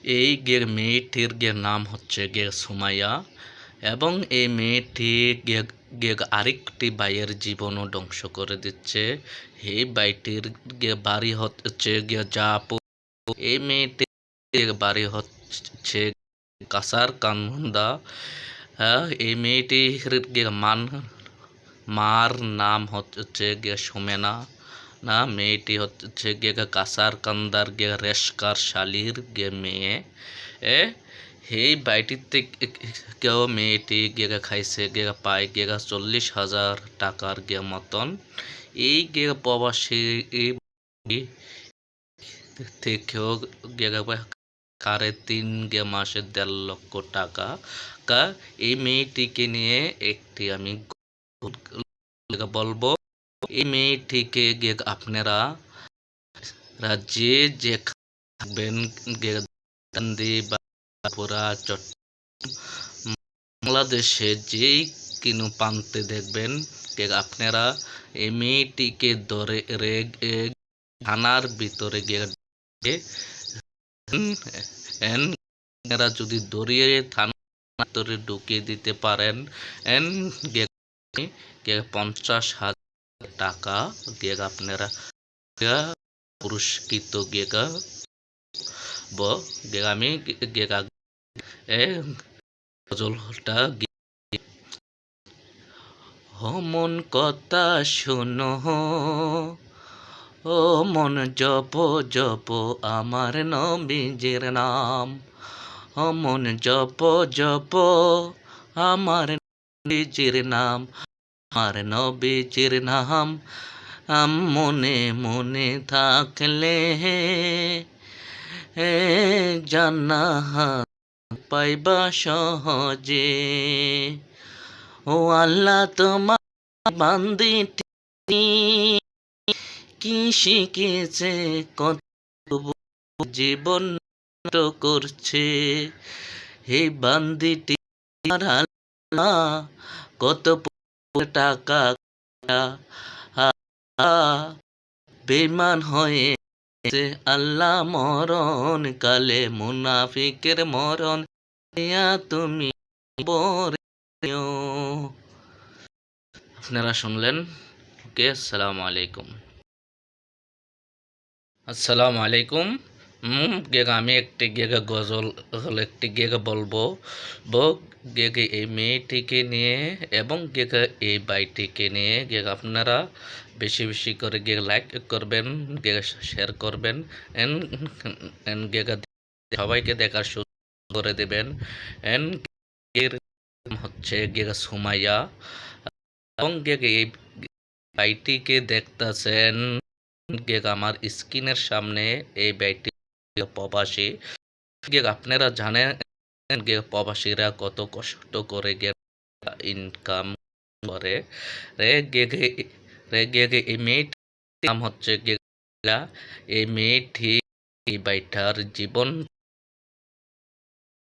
এই মেয়েটির নাম হচ্ছে সুমাইয়া এবং এই মেয়েটি আরেকটি ভাইয়ের জীবনও ধ্বংস করে দিচ্ছে। এই ভাইটির বাড়ি হচ্ছে জাপুর। এই মেয়েটির বাড়ি হচ্ছে কাসার কান্দা। এই মেয়েটির মার নাম হচ্ছে সুমেনা। না, মেয়েটি হচ্ছে কাসার কান্দার রেশকার শালির মেয়ে। এই বাড়িটিতে কেউ মেয়েটি খাইছে পায় 40,000 টাকার মতন। এই প্রবাসী থেকেও কারে 3 মাসে 1.5 লক্ষ টাকা। এই মেয়েটিকে নিয়ে একটি আমি বলবো। এই মেয়েটিকে আপনারা যে খাবেন বাংলাদেশে যেই কিনো পান্তে দেখবেন আপনারা এই মেয়েটিকে ধরে থানার ভিতরে আপনারা যদি দরিয়ে থানার ভিতরে ঢুকিয়ে দিতে পারেন 50,000 টাকা আপনারা পুরস্কৃত আমি গজলটা মন কথা শোনো, ও মন জপ জপ আমার নবীজির নাম। ও মন জপ জপ আমার নবীজির নাম, আমার নবীজির নাম মনে মনে থাকলে জান্নাত পাইবা সহজে। ও আল্লাহ তোমার বান্দিটি কি শিখেছে, কত জীবন করছে। এই বান্দিটি কত টাকা বেমান হয়ে আল্লাহ মরণ কালে মুনাফিকের মরণ তুমি আপনারা শুনলেন। ওকে, আসসালামু আলাইকুম। আসসালামু আলাইকুম। আমি একটি গজল একটি বলবো এই মেয়েটিকে নিয়ে এবং এই বাইটিকে নিয়ে আপনারা বেশি বেশি করে লাইক করবেন, শেয়ার করবেন, সবাইকে দেখার সুযোগ করে দেবেন। হচ্ছে সুমাইয়া এবং এই বাইটিকে দেখতেছেন আমার স্ক্রিনের সামনে। এই ব্যক্তি প্রবাসী। আপনারা জানেন প্রবাসীরা কত কষ্ট করে ইনকাম করে। এই মেয়েটির নাম হচ্ছে এই মেয়েটি এই বাইটার জীবন